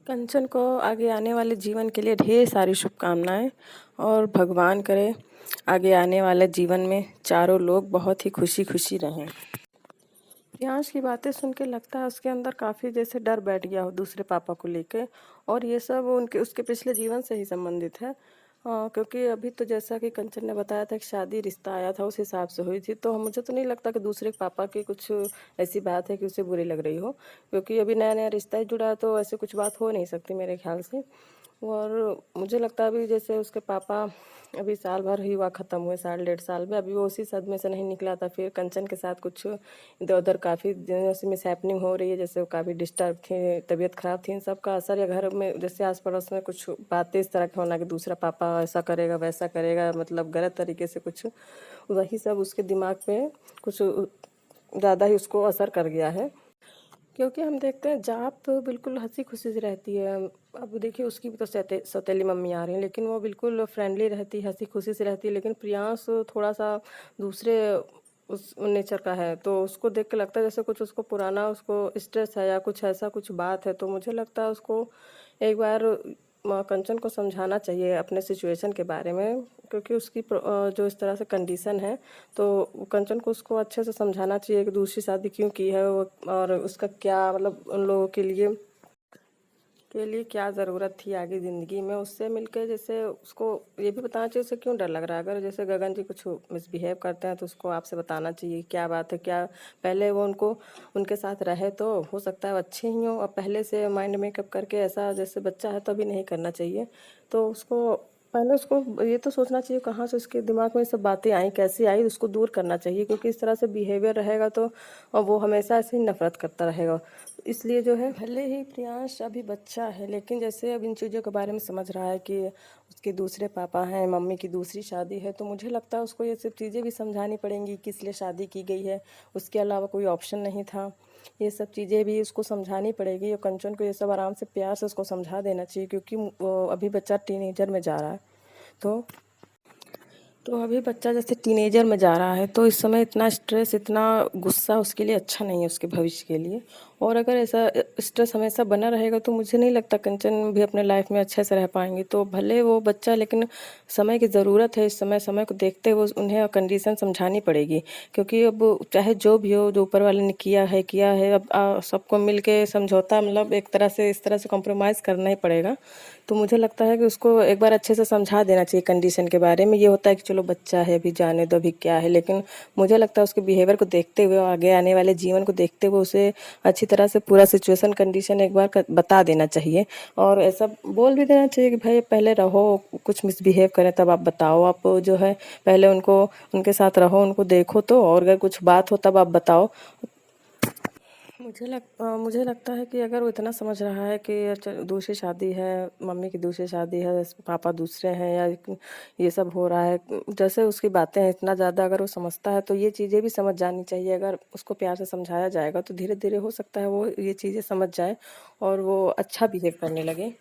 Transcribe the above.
कंचन को आगे आने वाले जीवन के लिए ढेर सारी शुभकामनाएँ और भगवान करे आगे आने वाले जीवन में चारों लोग बहुत ही खुशी-खुशी रहें। प्रियांश की बातें सुन के लगता है उसके अंदर काफ़ी जैसे डर बैठ गया हो दूसरे पापा को लेके और ये सब उनके उसके पिछले जीवन से ही संबंधित है। क्योंकि अभी तो जैसा कि कंचन ने बताया था कि शादी रिश्ता आया था उस हिसाब से हुई थी, तो मुझे तो नहीं लगता कि दूसरे पापा की कुछ ऐसी बात है कि उसे बुरी लग रही हो, क्योंकि अभी नया-नया रिश्ता ही जुड़ा है तो ऐसी कुछ बात हो नहीं सकती मेरे ख़्याल से। और मुझे लगता है अभी जैसे उसके पापा अभी साल भर ही हुआ ख़त्म हुए, साल डेढ़ साल में, अभी वो उसी सदमे से नहीं निकला था। फिर कंचन के साथ कुछ इधर-उधर काफ़ी दिनों से मिसहैपनिंग हो रही है, जैसे वो काफ़ी डिस्टर्ब थी, तबीयत ख़राब थी, इन सब का असर या घर में जैसे आस-पड़ोस में कुछ बातें इस तरह की होना कि दूसरा पापा ऐसा करेगा, वैसा करेगा, मतलब गलत तरीके से कुछ, वही सब उसके दिमाग पे कुछ ज़्यादा ही उसको असर कर गया है। क्योंकि हम देखते हैं जाप तो बिल्कुल हँसी-खुशी से रहती है। अब देखिए उसकी भी तो सौतेली मम्मी आ रही हैं, लेकिन वो बिल्कुल फ्रेंडली रहती है, हँसी-खुशी से रहती है। लेकिन प्रियांश थोड़ा-सा दूसरे उस नेचर का है, तो उसको देख के लगता है जैसे कुछ उसको पुराना उसको स्ट्रेस है या कुछ ऐसा कुछ बात है। तो मुझे लगता है उसको एक बार कंचन को समझाना चाहिए अपने सिचुएशन के बारे में, क्योंकि उसकी जो इस तरह से कंडीशन है, तो कंचन को उसको अच्छे से समझाना चाहिए कि दूसरी शादी क्यों की है वो और उसका क्या मतलब उन लोगों के लिए क्या ज़रूरत थी आगे ज़िंदगी में। उससे मिलके जैसे उसको ये भी बताना चाहिए उसे क्यों डर लग रहा है। अगर जैसे गगन जी कुछ मिसबिहेव करते हैं तो उसको आपसे बताना चाहिए क्या बात है, क्या पहले वो उनको उनके साथ रहे तो हो सकता है वो अच्छे ही हों, और पहले से माइंड मेकअप करके ऐसा जैसे बच्चा है तो अभी नहीं करना चाहिए। तो उसको पहले उसको ये तो सोचना चाहिए कहाँ से उसके दिमाग में ये सब बातें आई, कैसे आई, उसको दूर करना चाहिए, क्योंकि इस तरह से बिहेवियर रहेगा तो वो हमेशा ऐसे ही नफ़रत करता रहेगा। इसलिए जो है भले ही प्रियांश अभी बच्चा है, लेकिन जैसे अब इन चीज़ों के बारे में समझ रहा है कि उसके दूसरे पापा हैं, मम्मी की दूसरी शादी है, तो मुझे लगता है उसको ये सब चीज़ें भी समझानी पड़ेंगी किस लिए शादी की गई है, उसके अलावा कोई ऑप्शन नहीं था। ये सब चीज़ें भी उसको समझानी पड़ेगी और कंचन को ये सब आराम से प्यार से उसको समझा देना चाहिए, क्योंकि वो अभी बच्चा टीनेजर में जा रहा है। तो अभी बच्चा जैसे टीनेजर में जा रहा है, तो इस समय इतना स्ट्रेस, इतना गुस्सा उसके लिए अच्छा नहीं है, उसके भविष्य के लिए। और अगर ऐसा स्ट्रेस हमेशा बना रहेगा तो मुझे नहीं लगता कंचन भी अपने लाइफ में अच्छे से रह पाएंगी। तो भले वो बच्चा, लेकिन समय की ज़रूरत है, इस समय समय को देखते हुए उन्हें कंडीशन समझानी पड़ेगी, क्योंकि अब चाहे जो भी हो, जो ऊपर वाले ने किया है, अब सबको मिल के समझौता, मतलब एक तरह से इस तरह से कॉम्प्रोमाइज़ करना ही पड़ेगा। तो मुझे लगता है कि उसको एक बार अच्छे से समझा देना चाहिए कंडीशन के बारे में। ये होता है कि चलो बच्चा है, अभी जाने दो, अभी क्या है, लेकिन मुझे लगता है उसके बिहेवियर को देखते हुए, आगे आने वाले जीवन को देखते हुए उसे अच्छी तरह से पूरा सिचुएशन कंडीशन एक बार बता देना चाहिए। और ऐसा बोल भी देना चाहिए कि भाई पहले रहो, कुछ मिसबिहेव करें तब आप बताओ, आप जो है पहले उनको उनके साथ रहो, उनको देखो तो, और अगर कुछ बात हो तब आप बताओ। मुझे लगता है कि अगर वो इतना समझ रहा है कि दूसरी शादी है, मम्मी की दूसरी शादी है, पापा दूसरे हैं, या ये सब हो रहा है, जैसे उसकी बातें हैं इतना ज़्यादा अगर वो समझता है तो ये चीज़ें भी समझ जानी चाहिए। अगर उसको प्यार से समझाया जाएगा तो धीरे धीरे हो सकता है वो ये चीज़ें समझ जाए और वो अच्छा बिहेव करने लगे।